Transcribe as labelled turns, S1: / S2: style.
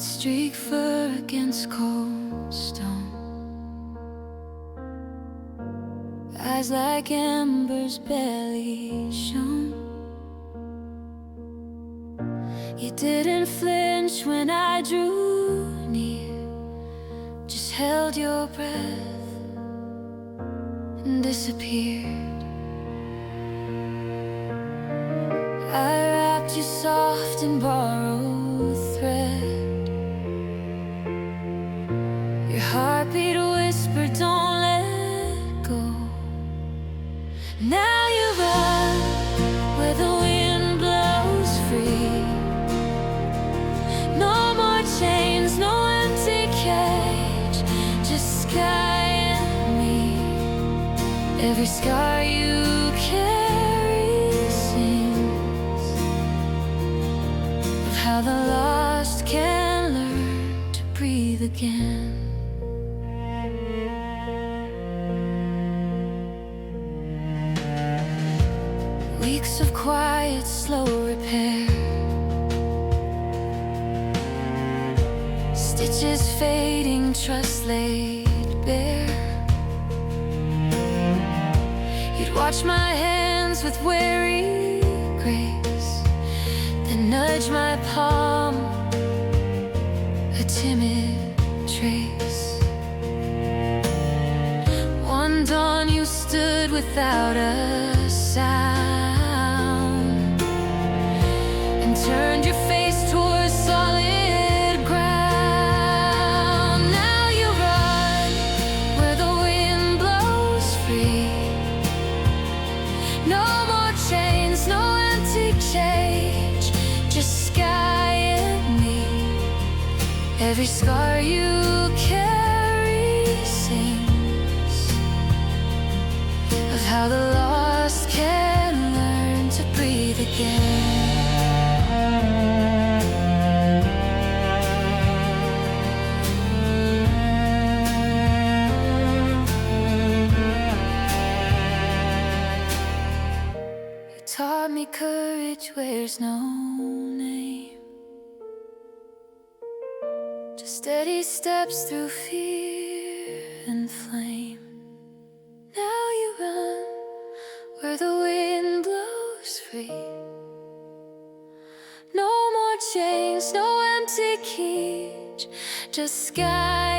S1: streak fur against cold stone. Eyes like embers barely shone. You didn't flinch when I drew near, just held your breath and disappeared. I wrapped you soft in borrowed thread. Your heartbeat whispered, don't let go. Now you run where the wind blows free. No more chains, no empty cage, just sky and me. Every scar you carry sings of how the lost can learn to breathe again. Weeks of quiet, slow repair. Stitches fading, trust laid bare. You'd watch my hands with wary grace, then nudge my palm, a timid trace. One dawn you stood without a sound and turned your face towards solid ground. Now you run where the wind blows free. No more chains, no empty cage, just sky and me. Every scar you carry sings of how the lost can learn to breathe again. You taught me courage wears no name, just steady steps through fear and flame. Now you run where the wind blows free. No more chains, no empty cage, just sky